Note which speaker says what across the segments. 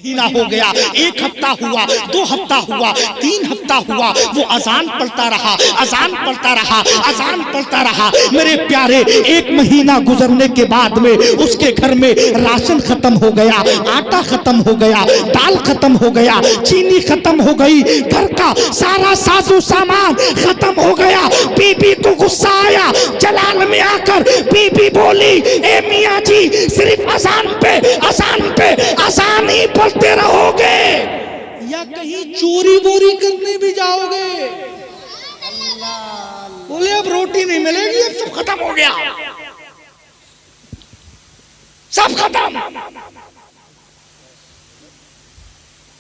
Speaker 1: महीना हो गया, एक हफ्ता हुआ, 2 हफ्ता हुआ, 3 हफ्ता हुआ, वो अजान पढ़ता रहा, अजान पढ़ता रहा, अजान पढ़ता रहा। मेरे प्यारे, 1 महीना गुजरने के बाद में उसके घर में राशन खत्म हो गया, आटा खत्म हो गया, दाल खत्म हो गया, चीनी खत्म हो गई, घर का सारा साजो सामान खत्म हो गया। बीबी को गुस्सा आया, जलाल में आकर बीबी बोली, ए मियाँ जी, सिर्फ अजान पे अजान ही पढ़ते रहोगे या कहीं चोरी वोरी करने भी जाओगे? बोले अब रोटी नहीं मिलेगी, अब सब खत्म हो गया, सब खत्म।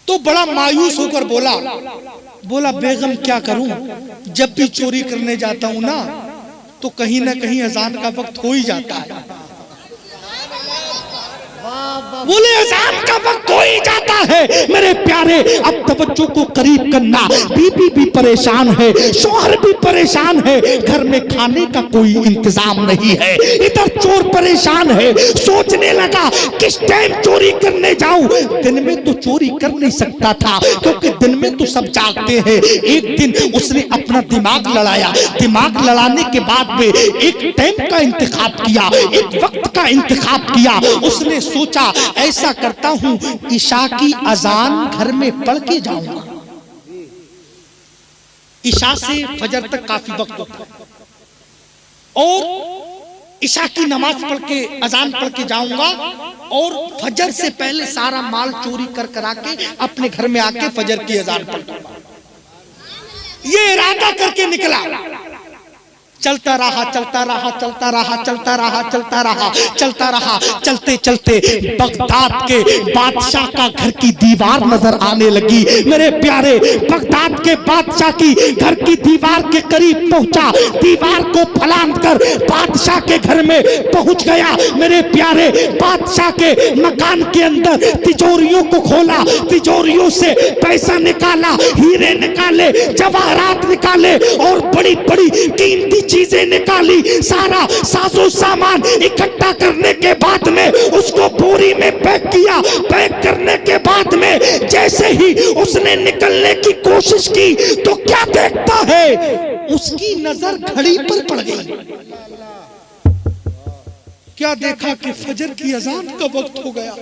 Speaker 1: तो बड़ा मायूस होकर बोला बेगम क्या करूं, जब भी चोरी करने जाता हूं ना तो कहीं ना कहीं अजान का वक्त हो ही जाता है। बोले अजान का वक्त हो ही जाता है। मेरे प्यारे, अब तवज्जो को करीब करना, बीबी भी परेशान है, शौहर भी परेशान है, घर में खाने का कोई इंतजाम नहीं है, इधर चोर परेशान है। सोचने लगा किस टाइम चोरी करने जाऊं। दिन में तो चोरी कर नहीं सकता था क्योंकि दिन में तो सब जागते हैं। एक दिन उसने अपना दिमाग लड़ाया, दिमाग लड़ाने के बाद में एक टाइम का इंतखाब किया, एक वक्त का इंतखाब किया। उसने सोचा ऐसा करता हूं, ईशा की अजान घर में पढ़ के जाऊंगा। ईशा से फजर तक काफी वक्त होता है और ईशा की नमाज पढ़ के अजान पढ़ के जाऊंगा और फजर से पहले सारा माल चोरी कर करा के अपने घर में आके फजर की अजान पढ़ूंगा। ये इरादा करके निकला। चलता रहा, चलता रहा, चलता रहा, चलता रहा, चलता रहा, चलता रहा। चलते चलते बगदाद के बादशाह का घर की दीवार नजर आने लगी। मेरे प्यारे, बगदाद के बादशाह की घर की दीवार के करीब पहुंचा, दीवार को फलांग कर बादशाह के घर में पहुंच गया। मेरे प्यारे, बादशाह के मकान के अंदर तिजोरियों को खोला, तिजोरियों से पैसा निकाला, हीरे निकाले, जवाहरात निकाले और बड़ी बड़ी कीमती चीजें निकाली। सारा साजो सामान इकट्ठा करने के बाद में उसको बोरी में पैक किया। पैक करने के बाद में जैसे ही उसने निकलने की कोशिश की तो क्या देखता है, उसकी नजर घड़ी पर पड़ गई। क्या देखा कि फजर की अजान का वक्त हो गया।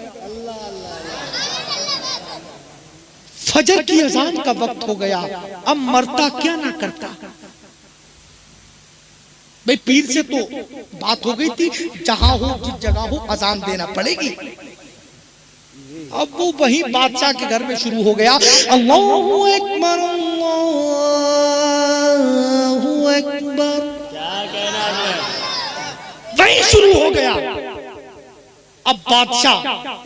Speaker 1: फजर की अजान का वक्त हो गया। अब मरता क्या ना करता। भाई पीर से तो बात हो गई थी, जहां हो जिस जगह हो अजान देना पड़ेगी। अब वो वही बादशाह के घर में शुरू हो गया, अल्लाहू अकबर, अल्लाहू अकबर, वही शुरू हो गया। अब बादशाह,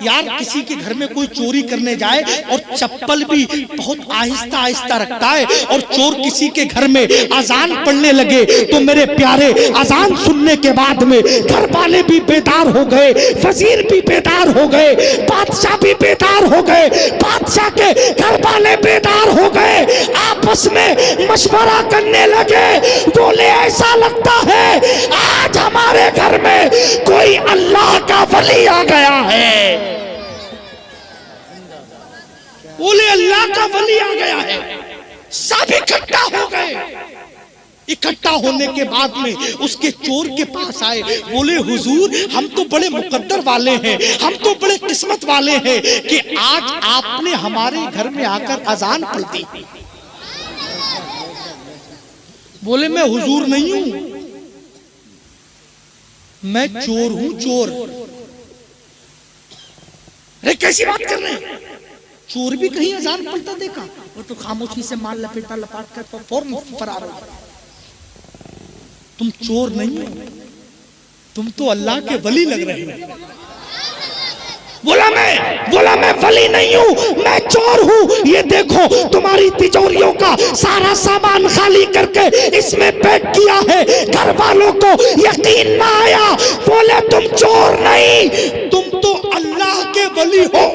Speaker 1: यार किसी के घर में कोई चोरी करने जाए और चप्पल भी बहुत आहिस्ता आहिस्ता रखता है और चोर किसी के घर में अजान पढ़ने लगे तो मेरे प्यारे, अजान सुनने के बाद में घर वाले भी बेदार हो गए, वजीर भी बेदार हो गए, बादशाह भी बेदार हो गए, बादशाह के घर वाले बेदार हो गए। आपस में मशवरा करने लगे, बोले ऐसा लगता है आज हमारे घर में कोई अल्लाह का वली आ गया है। बोले अल्लाह का वली आ गया है। सब इकट्ठा हो गए। इकट्ठा होने के बाद में उसके चोर के पास आए, बोले हुजूर हम तो बड़े मुकद्दर वाले हैं, हम तो बड़े किस्मत वाले हैं कि आज आपने हमारे घर में आकर अजान पढ़ दी। बोले मैं हुजूर नहीं हूं, मैं चोर हूं, चोर। अरे कैसी बात कर रहे हैं, चोर भी कहीं अजान पढ़ता देखा? वो तो खामोशी से माल लपेटा लपाट कर फौरन फरार हो गया। तुम चोर नहीं हो, तुम तो अल्लाह के वली लग रहे हो। बोला मैं वली नहीं हूं, मैं चोर हूं। ये देखो तुम्हारी तिजोरियों का सारा सामान खाली करके इसमें पैक किया है। घर वालों को यकीन ना आया, बोले तुम चोर नहीं, तुम तो अल्लाह के वली हो।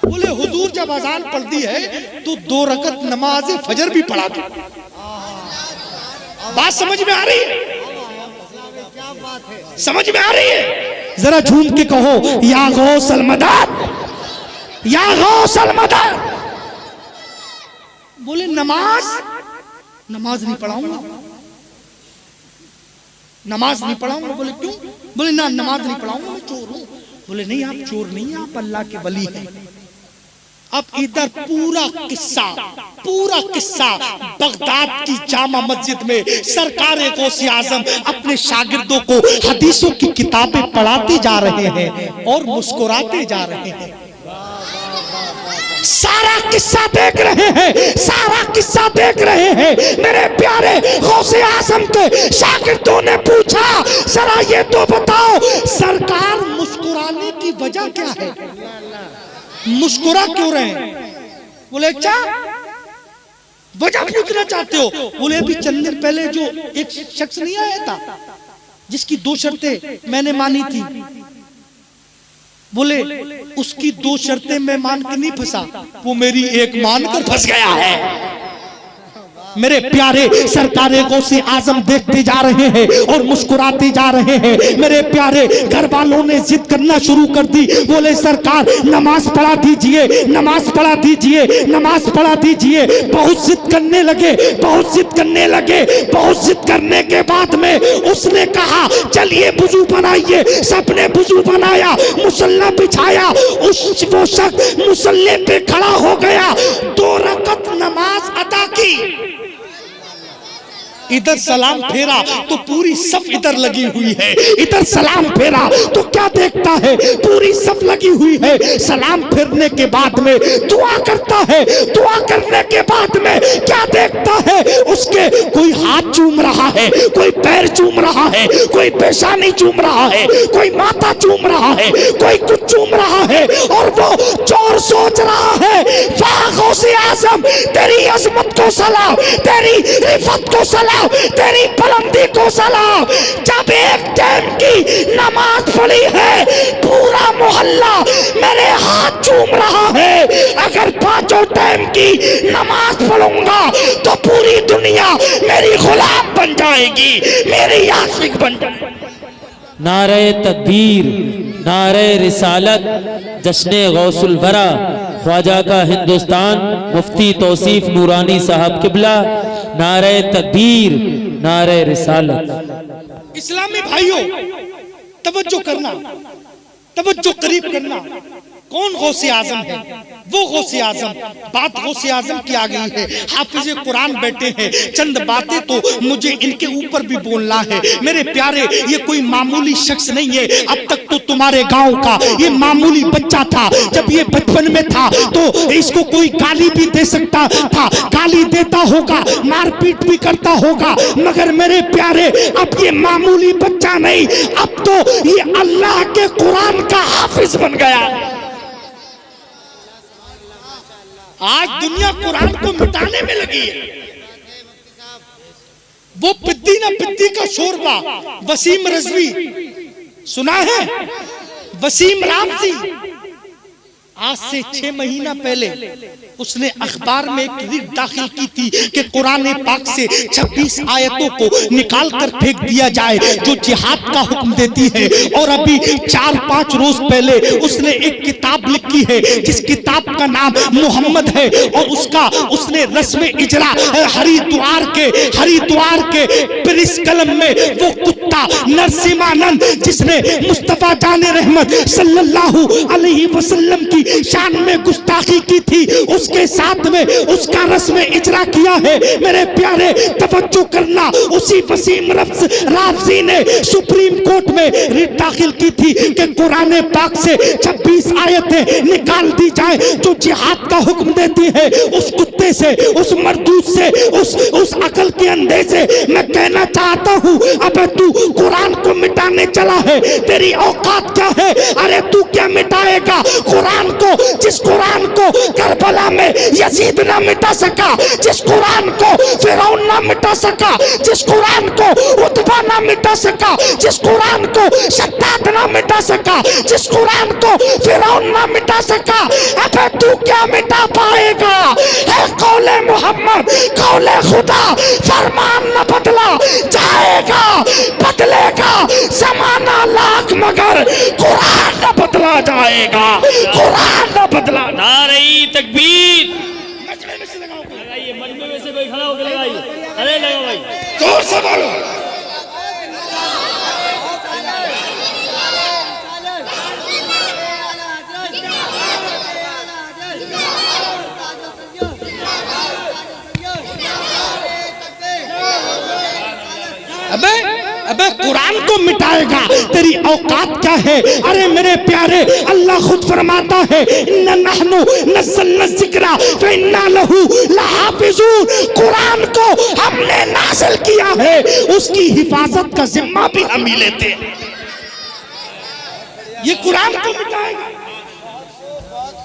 Speaker 1: बोले हुजूर जब अजान पढ़ दी है तो 2 रकत नमाज फजर भी पढ़ा दो। बात समझ में आ रही है? समझ में आ रही है? जरा झूम के कहो, या गौसल मदद, या गौसल मदद। बोले नमाज नहीं पढ़ाऊंगा, नमाज नहीं पढ़ाऊंगा। बोले क्यों? बोले ना नमाज नहीं पढ़ाऊंगा, मैं चोर हूं। बोले नहीं, आप चोर नहीं, आप अल्लाह के वली हैं। अब इधर पूरा किस्सा बगदाद की जामा मस्जिद में सरकार गौसे आजम अपने शागिर्दों को हदीसों की किताबें पढ़ाते जा रहे हैं और मुस्कुराते जा रहे हैं। सारा किस्सा देख रहे हैं, सारा किस्सा देख रहे हैं। मेरे प्यारे गौसे आजम के शागिर्दों ने पूछा, जरा ये तो बताओ सरकार मुस्कुराने की वजह क्या है, मुस्कुरा क्यों रहे हैं? बोले अच्छा वजह पूछना चाहते हो? बोले अभी चंद दिन पहले जो एक शख्स नहीं आया था जिसकी 2 शर्तें मैंने मानी थी, बोले उसकी 2 शर्तें मैं मान के नहीं फंसा, वो मेरी एक मानकर फंस गया है। मेरे प्यारे सरकारे गौसे आजम देखते जा रहे हैं और मुस्कुराते जा रहे हैं। मेरे प्यारे घर वालों ने जिद करना शुरू कर दी। बोले सरकार नमाज पढ़ा दीजिए, नमाज पढ़ा दीजिए, नमाज पढ़ा दीजिए। बहुत जिद करने लगे, बहुत जिद करने लगे। बहुत जिद करने के बाद में उसने कहा चलिए वुजू बनाइए। सबने वुजू बनाया, मुसल्ला बिछाया। वो शख्स मुसल्ले पे खड़ा हो गया, 2 रकअत नमाज अदा की। इधर सलाम फेरा तो पूरी सफ इधर लगी हुई है, इधर सलाम फेरा तो क्या देखता है, पूरी सफ लगी हुई है। सलाम फेरने के बाद में दुआ करता है, दुआ करने के बाद में क्या देखता है, उसके कोई हाथ चूम रहा है, कोई पैर चूम रहा है, कोई पेशानी चूम रहा है, कोई माथा चूम रहा है, कोई कुछ चूम रहा है। और वो चोर सोच रहा है वाह गौसे आजम तेरी अजमत को सलाम, तेरी रिफत को सलाम, तेरी बुलंदी को सलाम। जब एक टाइम की नमाज पढ़ी है, पूरा मोहल्ला मेरे हाथ चूम रहा है। अगर 5 टाइम की नमाज पढ़ूंगा तो पूरी दुनिया मेरी गुलाम बन जाएगी, मेरी आशिक बन जाएगी।
Speaker 2: नारे तकबीर, नारे रिसालत, जश्ने गौसुल वरा, ख्वाजा का हिंदुस्तान, मुफ्ती तौसीफ नूरानी साहब किबला। नारे तकबीर, नारे रिसालत।
Speaker 1: इस्लामी भाइयों तवज्जो करना, तवज्जो करीब करना। कौन गौसे आजम है? वो गौसे आजम। बात गौसे आजम की आ गई है, हाफिज कुरान बैठे हैं, चंद बातें तो मुझे इनके ऊपर भी बोलना है। मेरे प्यारे ये कोई मामूली शख्स नहीं है। अब तक तो तुम्हारे गांव का ये मामूली बच्चा था। जब ये बचपन में था तो इसको कोई गाली भी दे सकता था, गाली देता होगा, मारपीट भी करता होगा, मगर मेरे प्यारे अब ये मामूली बच्चा नहीं, अब तो ये अल्लाह के कुरान का हाफिज बन गया। आज दुनिया कुरान को मिटाने में लगी है। वो पिद्दी ना पिद्दी का शोरबा वसीम रजवी सुना है? वसीम रामजी आज से 6 महीना पहले उसने अखबार में एक रिट दाखिल की थी कि कुरान पाक से 26 आयतों को निकाल कर फेंक दिया जाए जो जिहाद का हुक्म देती है। और अभी 4-5 रोज पहले उसने एक किताब लिखी है जिस किताब का नाम मोहम्मद है, और उसका उसने रस्म इजरा हरिद्वार के प्रिस कलम में वो कुत्ता नरसिमानंद जिसने मुस्तफा जाने रहमत सल्लल्लाहु अलैहि वसल्लम की शान में गुस्ताखी की थी, उसके साथ में उसका रस्म इजरा किया है। मेरे प्यारे तवज्जो करना, उसी वसीम राफजी ने सुप्रीम कोर्ट में रिट दाखिल की थी कि कुरान पाक से 26 आयतें निकाल दी जाए जो जिहाद का हुक्म देती है। उस कुत्ते से, उस मरदूद से, उस अकल के अंधे से मैं कहना चाहता हूँ, अबे तू कुरान को मिटाने चला है, तेरी औकात क्या है? अरे तू क्या मिटाएगा कुरान को, जिस कुरान को करबला में यजीद ना मिटा सका, जिस कुरान को फिरौन ना मिटा सका, जिस कुरान को उतबा ना मिटा सका, जिस कुरान को शद्दाद ना मिटा सका, जिस कुरान को फिरौन ना मिटा सका, अबे तू क्या मिटा पाएगा? कौले मोहम्मद कौले खुदा, फरमान न बदला जाएगा, बदलेगा जमाना लाख मगर कुरान न बदला जाएगा, कुरान न बदला।
Speaker 3: नारे तकबीर, लगाइए मजमे में से कोई खड़ा होकर लगाइए, अरे लगा भाई,
Speaker 1: जोर से बोलो। अबे अबे कुरान को मिटाएगा, तेरी औकात क्या है? अरे मेरे प्यारे, अल्लाह खुद फरमाता है इन्ना नहनु नज़्ज़लना ज़िक्रा व इन्ना लहू लहाफ़िज़ून। कुरान को हमने नाज़िल किया है, उसकी हिफाजत का जिम्मा भी हम ही लेते हैं। ये कुरान को मिटाएगा।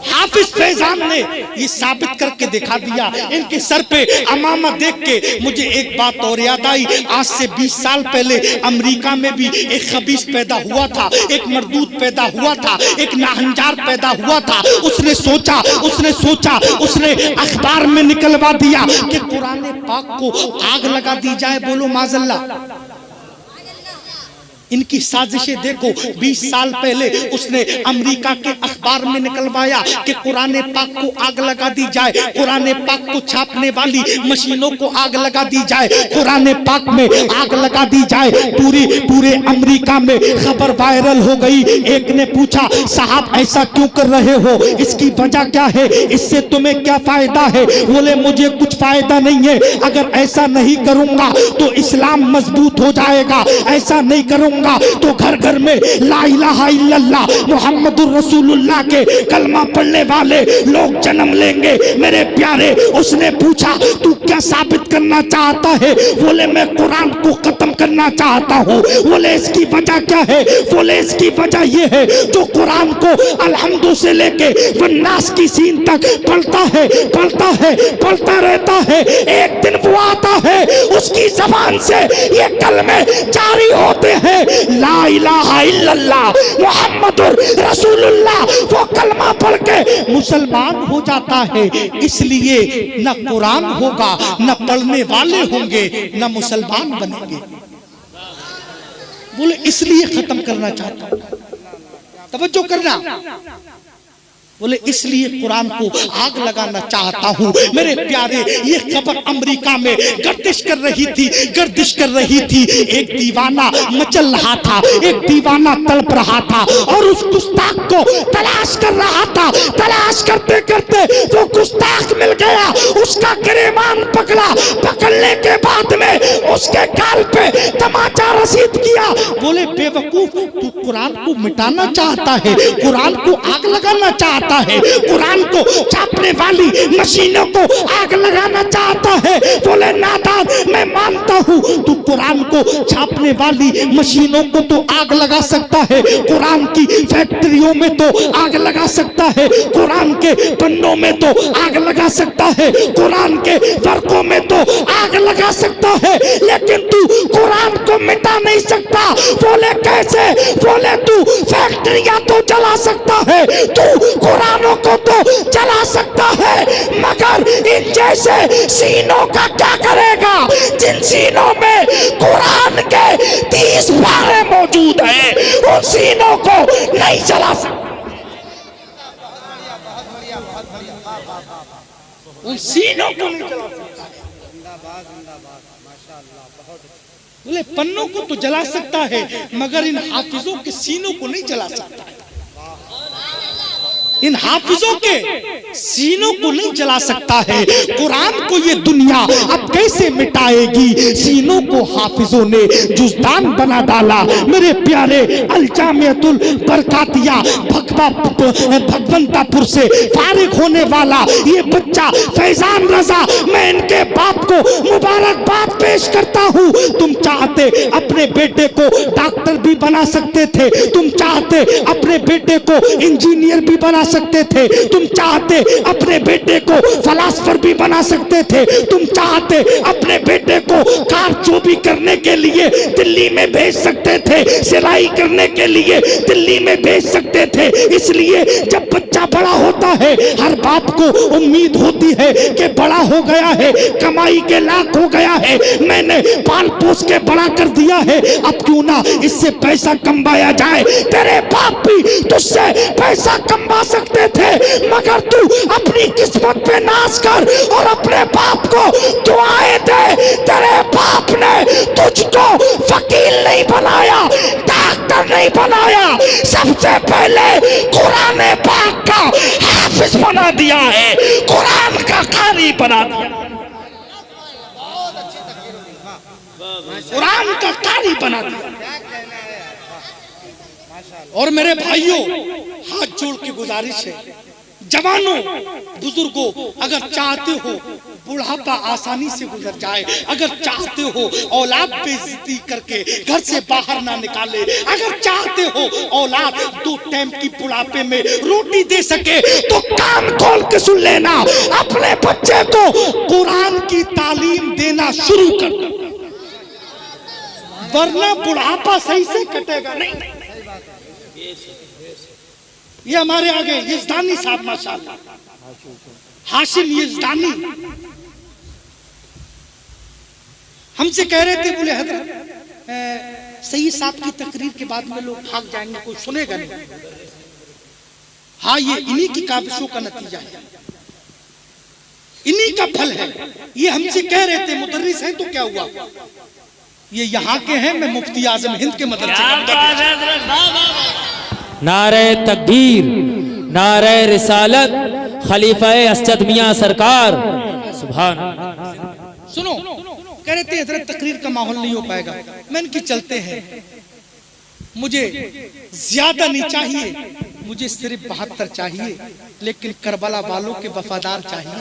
Speaker 1: हाफिज फैजान ने ये साबित करके दिखा दिया। इनके सर पे अमामा देख के मुझे एक बात और याद आई। आज से 20 साल पहले अमेरिका में भी एक खबीस पैदा हुआ था, एक मरदूद पैदा हुआ था, एक नाहंजार पैदा हुआ था। उसने सोचा उसने अखबार में निकलवा दिया कि कुरान पाक को आग लगा दी जाए। बोलो माज़ल्ला। इनकी साजिशें देखो। 20 साल पहले उसने अमेरिका के अखबार में निकलवाया कि कुरान पाक को आग लगा दी जाए, कुरान पाक को छापने वाली मशीनों को आग लगा दी जाए, कुरान पाक में आग लगा दी जाए। पूरे अमेरिका में खबर वायरल हो गई। एक ने पूछा, साहब ऐसा क्यों कर रहे हो, इसकी वजह क्या है, इससे तुम्हें क्या फायदा है? बोले मुझे कुछ फायदा नहीं है, अगर ऐसा नहीं करूंगा तो इस्लाम मजबूत हो जाएगा, ऐसा नहीं करूंगा तो घर घर में ला इलाहा इल्लल्लाह मुहम्मदुर रसूलुल्लाह के कलमा पढ़ने वाले लोग जन्म लेंगे। मेरे प्यारे, उसने पूछा तू क्या साबित करना चाहता है? बोले मैं कुरान को खत्म करना चाहता हूँ। बोले इसकी वजह क्या है? बोले इसकी वजह यह है, जो कुरान को अलहम्दु से लेके वन्नास की सीन तक पढ़ता रहता है, एक दिन वो आता है, उसकी जबान से ये कलमे जारी होते हैं, ला इलाहा इल्लल्लाह मुहम्मदुर रसूलुल्लाह। वो कलमा पढ़ के मुसलमान हो जाता है। इसलिए न कुरान होगा, न पढ़ने वाले होंगे, न मुसलमान बनेंगे। बोले इसलिए खत्म करना चाहता हूं। तवज्जो करना। बोले इसलिए कुरान को आग लगाना चाहता हूं। मेरे प्यारे, ये खबर अमेरिका में गर्दिश कर रही थी। एक दीवाना मचल रहा था, एक दीवाना तड़प रहा था और उस गुस्ताख को तलाश कर रहा था। तलाश करते करते वो गुस्ताख मिल गया, उसका गिरेबान पकड़ा। पकड़ने के बाद में उसके गाल पे तमाचा रसीद किया। बोले बेवकूफ, तू कुरान को मिटाना चाहता है, कुरान को आग लगाना चाहता है, कुरान को छापने वाली मशीनों को आग लगाना चाहता है। बोले नादान, मैं मानता हूँ तू कुरान को छापने वाली मशीनों को तो आग लगा सकता है, कुरान की फैक्ट्रियों में तो आग लगा सकता है, कुरान के पन्नों में तो आग लगा सकता है, कुरान के वर्कों में तो आग लगा सकता है, लेकिन तू कुरान को मिटा नहीं सकता। बोले कैसे? बोले तू फैक्ट्रियां तो जला सकता है, तू कुरानों को तो जला सकता है, मगर इन जैसे सीनों का क्या करेगा जिन सीनों में कुरान के 30 पारे मौजूद हैं? उन सीनों को नहीं जला सकता, उन सीनों को नहीं जला सकता। बोले पन्नों को तो जला सकता है, मगर इन हाफिजों के सीनों को नहीं जला सकता है। इन हाफिजों के सीनों को नहीं जला सकता है। कुरान को ये दुनिया अब कैसे मिटाएगी? सीनों को हाफिजों ने जुज़दान बना डाला। मेरे प्यारे, अल-जामियतुल बरकातिया भगवंतापुर से फारिग होने वाला ये बच्चा फैजान रजा, मैं इनके बाप को मुबारकबाद पेश करता हूँ। तुम चाहते अपने बेटे को डॉक्टर भी बना सकते थे, तुम चाहते अपने बेटे को इंजीनियर भी बना सकते थे, तुम चाहते अपने बेटे को फलासफर भी बना सकते थे, तुम चाहते अपने बेटे को कार चोरी करने के लिए दिल्ली में भेज सकते थे, सिलाई करने के लिए दिल्ली में भेज सकते थे। इसलिए जब बच्चा बड़ा होता होता है, हर बाप को उम्मीद होती है कि बड़ा हो गया है, कमाई के लाख हो गया है, मैंने पाल पोस के बड़ा कर दिया है, अब क्यों ना इससे पैसा कमाया जाए। तेरे बाप भी तुझसे पैसा कमा सकते थे, मगर तू अपनी किस्मत पे नाज कर और अपने बाप को दुआएं दे। तेरे बाप ने तुझको वकील नहीं बनाया, डॉक्टर नहीं बनाया, सबसे पहले कुरान पाक का हाफिज बना दिया है, कुरान का कारी बना दिया, कुरान का कारी बना दिया। और मेरे भाइयों, हाथ जोड़ के गुजारिश है, जवानों बुजुर्गों, अगर चाहते हो बुढ़ापा आसानी से गुजर जाए, अगर चाहते हो औलाद बेइज्जती करके घर से बाहर ना निकाले, अगर चाहते हो औलाद 2 टाइम की बुढ़ापे में रोटी दे सके, तो कान खोल के सुन लेना, अपने बच्चे को कुरान की तालीम देना शुरू कर दो, वरना बुढ़ापा सही से कटेगा नहीं। ये हमारे आगे यजदानी साहब माशाअल्लाह, हाशिम यजदानी हमसे कह रहे थे, बोले हजरत सही साहब की तकरीर के बाद में लोग भाग जाएंगे, कोई सुनेगा नहीं। हाँ, ये इन्हीं की काबिशों का नतीजा है, इन्हीं का फल है। ये हमसे कह रहे थे मुदर्रिस हैं तो क्या हुआ, ये यहाँ के हैं, मैं मुफ्ती आजम हिंद के मदरसे
Speaker 2: नारे तकबीर, नारे रिसालत, खलीफा असद मियां सरकार, सुभान।
Speaker 1: सुनो, कह रहे थे हजरत तकरीर का माहौल नहीं हो पाएगा, मैंने कि चलते हैं, मुझे ज्यादा नहीं चाहिए, मुझे सिर्फ 72 चाहिए, लेकिन करबला वालों के वफादार चाहिए,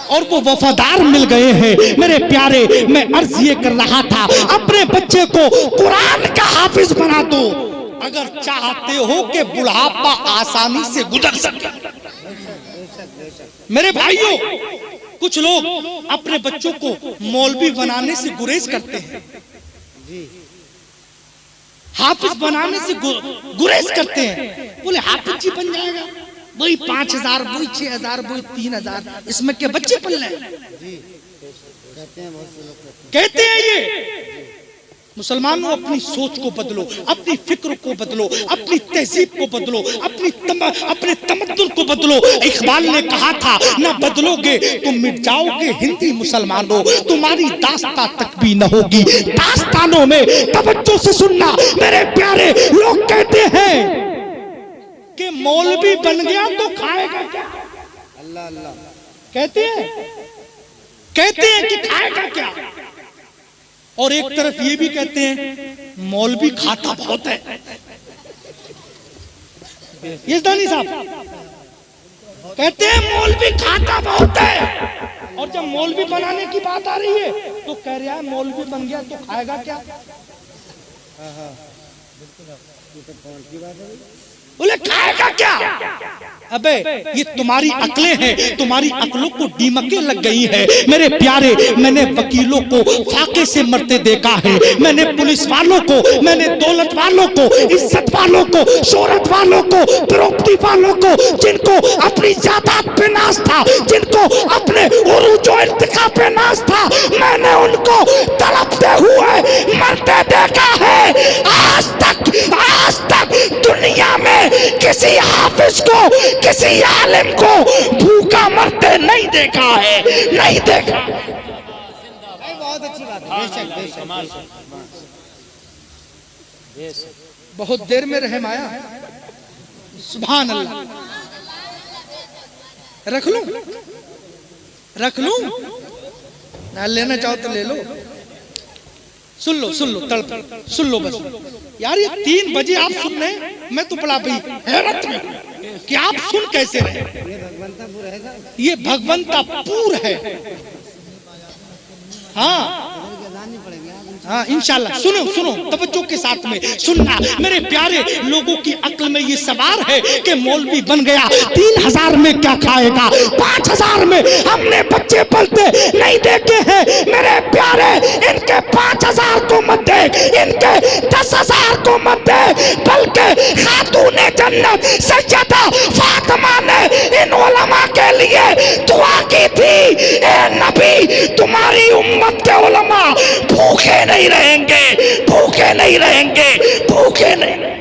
Speaker 1: और वो वफादार मिल गए हैं। मेरे प्यारे, मैं अर्ज ये कर रहा था, अपने बच्चे को कुरान का हाफिज बना दो, अगर चाहते हो कि बुढ़ापा आसानी से गुजर सके। मेरे भाइयों, कुछ लोग अपने बच्चों को मौलवी बनाने से गुरेज करते हैं, हाफिज बनाने से गुरेज करते हैं, बोले हाफिज जी बन जाएगा, वही 5000, वही 6000, वही 3000, इसमें क्या बच्चे पल रहे हैं, कहते हैं ये। मुसलमानों, अपनी सोच को बदलो, अपनी फिक्र को बदलो, अपनी तहजीब को बदलो, अपने तमद्दुन को बदलो। इकबाल ने कहा था, ना बदलोगे तो मिट जाओगे हिंदी मुसलमानों, तुम्हारी दास्तां तक भी न होगी। दास्तानों में तवज्जो से सुनना मेरे प्यारे, लोग कहते हैं कि मौलवी बन गया तो खाएगा क्या, अल्लाह अल्लाह कहते हैं कि खाएगा क्या, और एक तरफ ये भी कहते हैं मौलवी खाता बहुत है। यजदानी साहब कहते हैं मौलवी खाता बहुत है, और जब मौलवी बनाने की बात आ रही है तो कह रहा है मौलवी बन गया तो खाएगा क्या। बोले खाएगा क्या, अबे ये तुम्हारी अकलें हैं, तुम्हारी अकलों को दीमकें लग गई हैं। मेरे प्यारे, मैंने वकीलों को फाके से मरते देखा है, मैंने पुलिस वालों को, मैंने दौलत वालों को, इज्जत वालों को, शोहरत वालों को, प्रॉपर्टी वालों को, जिनको अपनी जायदाद पे नाज था, जिनको अपने उरूज और इर्तिका पे नाज था, मैंने उनको तड़पते हुए मरते देखा है। आज तक दुनिया में किसी हाफिज को, किसी आलिम को भूखा मरते नहीं देखा है, नहीं देखा। बहुत अच्छी बात है, बहुत देर में रहम आया, सुभान अल्लाह। रख लूं ना, लेना चाहो तो ले लो, सुन लो तड़प सुन लो बस। यार ये 3 बजे आप सुन रहे हैं, मैं तो बड़ा भाई हैरत में कि आप सुन कैसे रहे। ये भगवंतापुर है, हाँ इंशाल्लाह। सुनो तवज्जो के साथ में सुनना मेरे प्यारे लोगों की अक्ल में ये सवार है कि मौलवी बन गया 3000 में क्या खाएगा, 5000 में हमने बच्चे पलते नहीं देखे हैं। मेरे प्यारे, इनके 5000 को मत दे, इनके 10,000 को मत दे, बल्कि खातूने जन्नत सैयदा फातिमा दुआ की थी, ए नबी तुम्हारी उम्मत के उलमा भूखे नहीं रहेंगे, भूखे नहीं रहेंगे, भूखे नहीं।